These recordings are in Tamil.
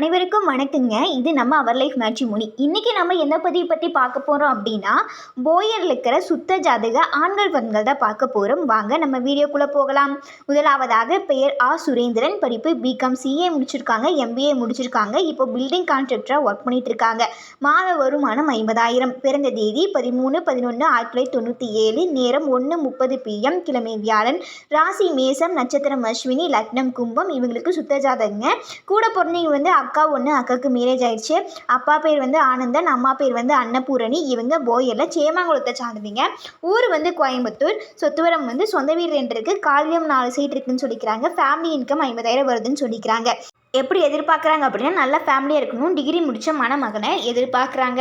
அனைவருக்கும் வணக்கங்க. இது நம்ம அவர் லைஃப் மேட்ரிமோனி. இன்றைக்கி நம்ம என்ன பதிவு பற்றி பார்க்க போகிறோம் அப்படின்னா, போயரில் இருக்கிற சுத்த ஜாதக ஆண்கள் பெண்கள் தான் பார்க்க போகிறோம். வாங்க நம்ம வீடியோக்குள்ளே போகலாம். முதலாவதாக பெயர் ஆ சுரேந்திரன். படிப்பு பிகாம் சிஏ முடிச்சிருக்காங்க, எம்பிஏ முடிச்சிருக்காங்க. இப்போ பில்டிங் கான்ட்ராக்டராக ஒர்க் பண்ணிட்டு இருக்காங்க. மாத வருமானம் 50,000. பிறந்த தேதி 13/11/1997. நேரம் 1:30 PM. கிழமை வியாழன். ராசி மேசம், நட்சத்திரம் அஸ்வினி, லக்னம் கும்பம். இவங்களுக்கு சுத்த ஜாதகங்க. கூட பிறந்தவங்க அக்கா ஒன்று, அக்காவுக்கு மேரேஜ் ஆயிடுச்சு. அப்பா பேர் ஆனந்தன், அம்மா பேர் அன்னபூரணி. இவங்க போயரில் சேமாங்குளத்தை சார்ந்தவங்க. ஊர் கோயம்புத்தூர். சொத்துவரம் சொந்த வீடு 2 இருக்குது. காலியம் 4 சைட் இருக்குன்னு சொல்லிக்கிறாங்க. ஃபேமிலி இன்கம் 50,000 வருதுன்னு சொல்லிக்கிறாங்க. எப்படி எதிர்பார்க்குறாங்க அப்படின்னா, நல்ல ஃபேமிலியாக இருக்கணும், டிகிரி முடித்த மணமகனை எதிர்பார்க்குறாங்க.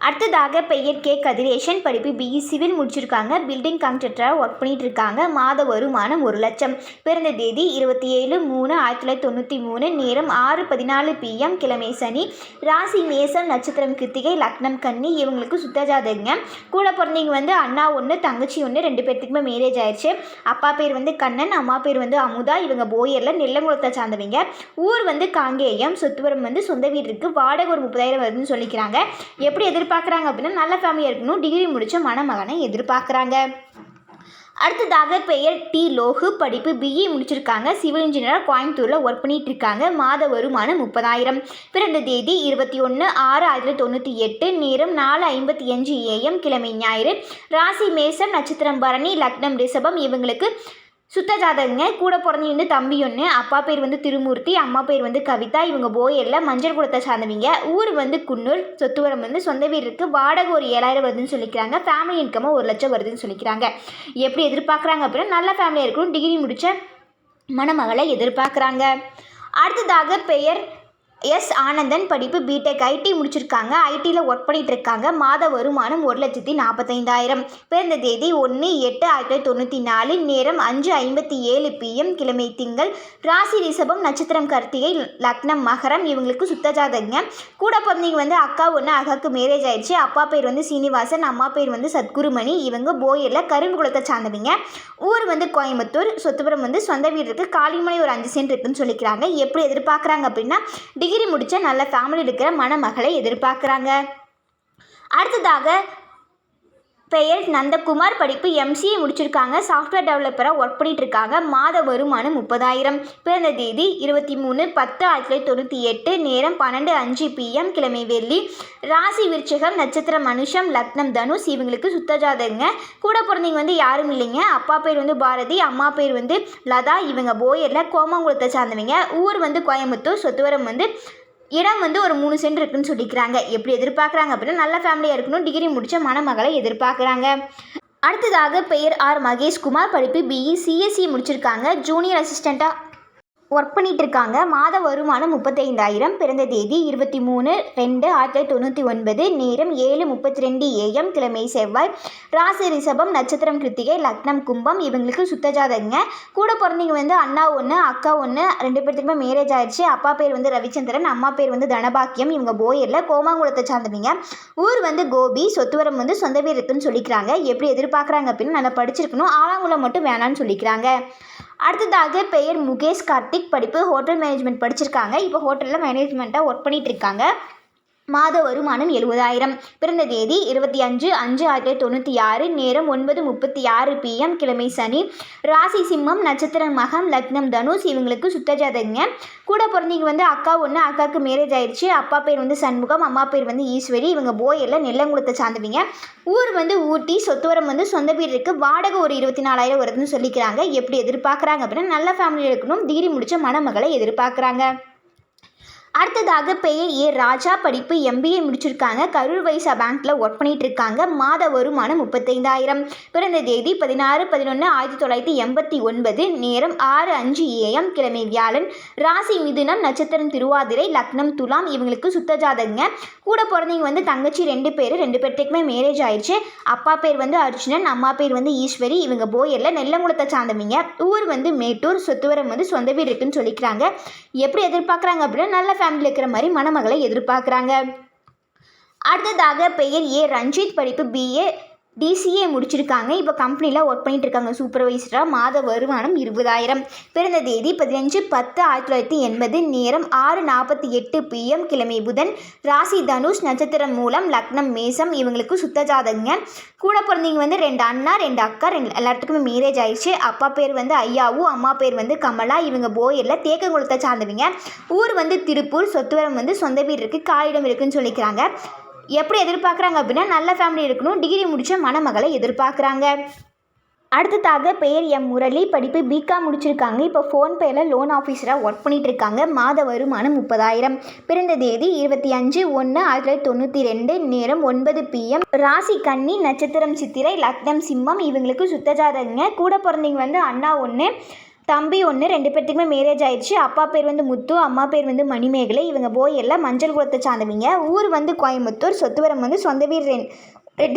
அடுத்ததாக பெயர் கே கதிரேசன். படிப்பு பிஇ சிவில் முடிச்சிருக்காங்க. பில்டிங் கான்ட்ராக்டராக ஒர்க் பண்ணிட்டு இருக்காங்க. மாத வருமானம் 1,00,000. பிறந்த தேதி 27/3/1993. நேரம் 6:14 PM. கிழமை சனி. ராசி மேசம், நட்சத்திரம் கிருத்திகை, லக்னம் கன்னி. இவங்களுக்கு சுத்த ஜாதகங்க. கூட பிறந்தவங்க அண்ணா 1, தங்கச்சி 1, 2 பேர்த்துக்குமே மேரேஜ் ஆயிடுச்சு. அப்பா பேர் கண்ணன், அம்மா பேர் அமுதா. இவங்க போயரில் நெல்லங்குளத்தை சார்ந்தவங்க. ஊர் காங்கேயம். சொத்துவரம் சொந்த வீடு இருக்குது. வாடகை ஒரு 30,000 வருதுன்னு சொல்லிக்கிறாங்க. எப்படி எதிர்பார்க்குறாங்க அப்படின்னா, நல்ல ஃபேமிலியாக இருக்கணும், டிகிரி முடித்த மணமகனை எதிர்பார்க்குறாங்க. அடுத்ததாக பெயர் டி லோகு. படிப்பு பிஇ முடிச்சிருக்காங்க. சிவில் இன்ஜினியராக கோயம்புத்தூரில் ஒர்க் பண்ணிட்டு இருக்காங்க. மாத வருமானம் 30,000. பிறந்த தேதி 21/6/1998. நேரம் 4:55 AM. கிழமை ஞாயிறு. ராசி மேசம், நட்சத்திரம் பரணி, லக்னம் ரிஷபம். இவங்களுக்கு சுத்த ஜாதகங்க. கூட பிறந்தவங்க தம்பி 1, அப்பா பேர் திருமூர்த்தி, அம்மா பேர் கவிதா. இவங்க போயரில் மஞ்சள் குளத்தை சார்ந்தவங்க. ஊர் குன்னூர். சொத்துவரம் சொந்த வீடு இருக்குது. வாடகை ஒரு 7,000 வருதுன்னு சொல்லிக்கிறாங்க. ஃபேமிலி இன்கம் 1,00,000 வருதுன்னு சொல்லிக்கிறாங்க. எப்படி எதிர்பார்க்குறாங்க அப்படின்னா, நல்ல ஃபேமிலியாக இருக்கணும், டிகிரி முடித்த மணமகளை எதிர்பார்க்குறாங்க. அடுத்ததாக பெயர் எஸ் ஆனந்தன். படிப்பு பிடெக் ஐடி முடிச்சிருக்காங்க. ஐடியில் ஒர்க் பண்ணிட்டு இருக்காங்க. மாத வருமானம் 1,45,000. பிறந்த தேதி 1/8/1994. நேரம் 5:57 PM. கிழமை திங்கள். ராசி ரிஷபம், நட்சத்திரம் கார்த்திகை, லக்னம் மகரம். இவங்களுக்கு சுத்த ஜாதகங்க. கூட பிறந்தவங்க அக்கா 1, அக்காவுக்கு மேரேஜ் ஆயிடுச்சு. அப்பா பேர் சீனிவாசன், அம்மா பேர் சத்குருமணி. இவங்க போயரில் கரும்பு குளத்தை சார்ந்தவங்க. ஊர் கோயம்புத்தூர். சொத்துவரம் சொந்த வீடு இருக்குது. காளிமனை ஒரு 5 சென்ட் இருக்குன்னு சொல்லிக்கிறாங்க. எப்படி எதிர்பார்க்குறாங்க அப்படின்னா, டிகிரி முடித்த நல்ல ஃபேமிலி இருக்கிற மணமகளை எதிர்பார்க்குறாங்க. அடுத்ததாக பெயர் நந்தகுமார். படிப்பு எம்சிஏ முடிச்சிருக்காங்க. சாஃப்ட்வேர் டெவலப்பராக ஒர்க் பண்ணிட்டு இருக்காங்க. மாத வருமானம் 30,000. பிறந்த தேதி 23/10/1998. நேரம் 12:05 PM. கிழமை வெள்ளி. ராசி விருச்சிகம், நட்சத்திரம் மனுஷம், லக்னம் தனுஷ். இவங்களுக்கு சுத்த ஜாதகங்க. கூட பிறந்தவங்க யாரும் இல்லைங்க. அப்பா பேர் பாரதி, அம்மா பேர் லதா. இவங்க போயரில் கோமங்குளத்தை சார்ந்தவங்க. ஊர் கோயம்புத்தூர். சொத்துவரம் இடம் ஒரு 3 சென்ட் இருக்குன்னு சொல்லிக்கிறாங்க. எப்படி எதிர்பார்க்குறாங்க அப்படின்னா, நல்ல ஃபேமிலியாக இருக்கணும், டிகிரி முடித்த மணமகளை எதிர்பார்க்குறாங்க. அடுத்ததாக பெயர் ஆர் மகேஷ்குமார். படிப்பு பிஇ சிஎஸ்சி முடிச்சிருக்காங்க. ஜூனியர் அசிஸ்டண்ட்டாக ஒர்க் பண்ணிட்டு இருக்காங்க. மாத வருமானம் 35,000. பிறந்த தேதி 23/2/1999. நேரம் 7:32 AM. கிழமை செவ்வாய். ராசி ரிஷபம், நட்சத்திரம் கிருத்திகை, லக்னம் கும்பம். இவங்களுக்கு சுத்த ஜாதகங்க. கூட பிறந்தவங்க அண்ணா 1, அக்கா 1, 2 பேர்த்துக்குமே மேரேஜ் ஆயிடுச்சு. அப்பா பேர் ரவிச்சந்திரன், அம்மா பேர் தனபாக்கியம். இவங்க போயரில் கோமாங்குளத்தை சார்ந்தவங்க. ஊர் கோபி. சொத்துவரம் சொந்த வீடு இருக்குன்னு சொல்லிக்கிறாங்க. எப்படி எதிர்பார்க்குறாங்க அப்படின்னு, நல்லா படிச்சிருக்கணும், ஆலாங்குளம் மட்டும் வேணான்னு சொல்லிக்கிறாங்க. அடுத்ததாக பெயர் முகேஷ் கார்த்திக். படிப்பு ஹோட்டல் மேனேஜ்மெண்ட் படிச்சிருக்காங்க. இப்போ ஹோட்டலில் மேனேஜ்மெண்ட்டாக ஒர்க் பண்ணிட்டு இருக்காங்க. மாத வருமானம் 70,000. பிறந்த தேதி 25/5/1996. நேரம் 9:36 PM. கிழமை சனி. ராசி சிம்மம், நட்சத்திரம் மகம், லக்னம் தனுஷ். இவங்களுக்கு சுத்த ஜாதகங்க. கூட பிறந்தவங்க அக்கா 1, அக்காவுக்கு மேரேஜ் ஆயிடுச்சு. அப்பா பேர் சண்முகம், அம்மா பேர் ஈஸ்வரி. இவங்க போயரில் நெல்லங்குளத்தை சார்ந்தவங்க. ஊர் ஊட்டி. சொத்துவரம் சொந்த வீடு இருக்குது. வாடகை ஒரு 24,000 வருதுன்னு சொல்லிக்கிறாங்க. எப்படி எதிர்பார்க்குறாங்க அப்படின்னா, நல்ல ஃபேமிலியில் இருக்கணும், டிகிரி முடித்த மணமகளை எதிர்பார்க்குறாங்க. அடுத்ததாக பெயர் ஏ ராஜா. படிப்பு எம்பிஏ முடிச்சிருக்காங்க. கரூர் வைசா பேங்க்கில் ஒர்க் பண்ணிட்டு இருக்காங்க. மாத வருமானம் 35,000. பிறந்த தேதி 16/11/1989. நேரம் 6:05 AM. கிழமை வியாழன். ராசி மிதுனம், நட்சத்திரம் திருவாதிரை, லக்னம் துலாம். இவங்களுக்கு சுத்த ஜாதகங்க. கூட பிறந்தவங்க தங்கச்சி 2 பேர், 2 பேர்த்துக்குமே மேரேஜ் ஆயிடுச்சு. அப்பா பேர் அர்ஜுனன், அம்மா பேர் ஈஸ்வரி. இவங்க போயரில் நெல்லங்குளத்தை சார்ந்தவங்க. ஊர் மேட்டூர். சொத்துவரம் சொந்த வீடு இருக்குன்னு சொல்லிக்கிறாங்க. எப்படி எதிர்பார்க்குறாங்க அப்படின்னா, நல்ல ஃபேமிலி இருக்கிற மாதிரி மணமகளை எதிர்பார்க்குறாங்க. அடுத்ததாக பெயர் ஏ ரஞ்சித். படிப்பு பிஏ டிசிஏ முடிச்சிருக்காங்க. இப்போ கம்பெனியில் ஒர்க் பண்ணிட்டு இருக்காங்க சூப்பர்வைசராக. மாத வருமானம் 20,000. பிறந்த தேதி 15/10/1980. நேரம் 6:48 PM. கிழமை புதன். ராசி தனுஷ். நட்சத்திரம் மூலம். லக்னம் மேசம். இவங்களுக்கு சுத்த ஜாதகங்க. கூட பிறந்தவங்க வந்து 2 அண்ணா 2 அக்கா, எல்லாத்துக்குமே மேரேஜ் ஆயிடுச்சு. அப்பா பேர் வந்து ஐயாவு, அம்மா பேர் வந்து கமலா. இவங்க போயரில் தேக்கங்குளத்தை சார்ந்தவங்க. ஊர் வந்து திருப்பூர். சொத்துவரம் வந்து சொந்த வீடு இருக்குது, காலிடம் இருக்குதுன்னு சொல்லிக்கிறாங்க. எப்படி எதிர்பார்க்குறாங்க அப்படின்னா நல்ல ஃபேமிலி இருக்கணும், டிகிரி முடித்த மணமகளை எதிர்பார்க்குறாங்க. அடுத்ததாக பெயர் எம் முரளி. படிப்பு பிகாம் முடிச்சிருக்காங்க. இப்போ ஃபோன்பேயில் லோன் ஆஃபீஸராக ஒர்க் பண்ணிட்டு இருக்காங்க. மாத வருமானம் 30,000. பிறந்த தேதி 25/1/1992. நேரம் 9 PM. ராசி கன்னி. நட்சத்திரம் சித்திரை. லக்னம் சிம்மம். இவங்களுக்கு சுத்த ஜாதகங்க. கூட பிறந்தவங்க வந்து அண்ணா 1 தம்பி 1, 2 பேர்த்துக்குமே மேரேஜ் ஆயிடுச்சு. அப்பா பேர் வந்து முத்து, அம்மா பேர் வந்து மணிமேகலை. இவங்க போயரில் மஞ்சள் குளத்தை சார்ந்தவங்க. ஊர் வந்து கோயம்புத்தூர். சொத்துவரம் வந்து சொந்த வீடு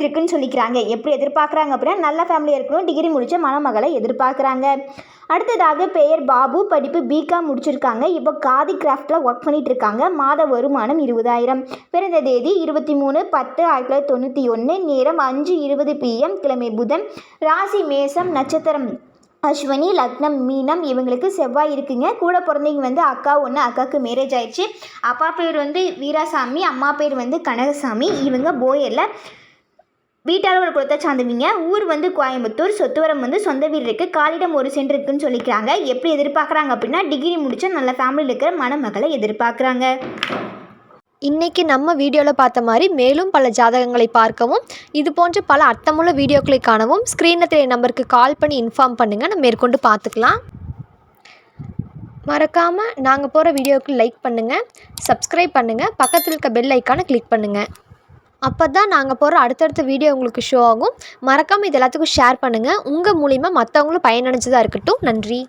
இருக்குன்னு சொல்லிக்கிறாங்க. எப்படி எதிர்பார்க்குறாங்க அப்படின்னா நல்ல ஃபேமிலியாக இருக்கணும், டிகிரி முடித்த மணமகளை எதிர்பார்க்குறாங்க. அடுத்ததாக பெயர் பாபு. படிப்பு பிகாம் முடிச்சிருக்காங்க. இப்போ காதி கிராஃப்டில் ஒர்க் பண்ணிட்டு இருக்காங்க. மாத வருமானம் 20,000. பிறந்த தேதி 23/10/1991. நேரம் 5:20 PM. கிழமை புதன். ராசி மேசம். நட்சத்திரம் அஸ்வினி. லக்னம் மீனம். இவங்களுக்கு செவ்வாய் இருக்குங்க. கூட பிறந்தவங்க வந்து அக்கா 1, அக்காவுக்கு மேரேஜ் ஆயிடுச்சு. அப்பா பேர் வந்து வீராசாமி, அம்மா பேர் வந்து கனகசாமி. இவங்க போயரில் வீட்டாளர் குலத்தை சார்ந்தவங்க. ஊர் வந்து கோயம்புத்தூர். சொத்துவரம் வந்து சொந்த வீடு இருக்குது, காலிடம் 1 சென்ட் இருக்குதுன்னு சொல்லிக்கிறாங்க. எப்படி எதிர்பார்க்குறாங்க அப்படின்னா டிகிரி முடித்த நல்ல ஃபேமிலியில் இருக்கிற மணமகளை எதிர்பார்க்குறாங்க. இன்றைக்கி நம்ம வீடியோவில் பார்த்த மாதிரி மேலும் பல ஜாதகங்களை பார்க்கவும், இது போன்ற பல அர்த்தமுள்ள வீடியோக்களை காணவும் ஸ்க்ரீனில் தெரிய நம்பருக்கு கால் பண்ணி இன்ஃபார்ம் பண்ணுங்கள். நம்ம மேற்கொண்டு பார்த்துக்கலாம். மறக்காமல் நாங்கள் போகிற வீடியோவுக்கு லைக் பண்ணுங்கள், சப்ஸ்கிரைப் பண்ணுங்கள், பக்கத்தில் இருக்க பெல் ஐக்கானை கிளிக் பண்ணுங்கள். அப்போ தான் நாங்கள் போகிற அடுத்தடுத்த வீடியோ உங்களுக்கு ஷோ ஆகும். மறக்காமல் இது எல்லாத்துக்கும் ஷேர் பண்ணுங்கள். உங்கள் மூலிமா மற்றவங்களும் பயனடைஞ்சதாக இருக்கட்டும். நன்றி.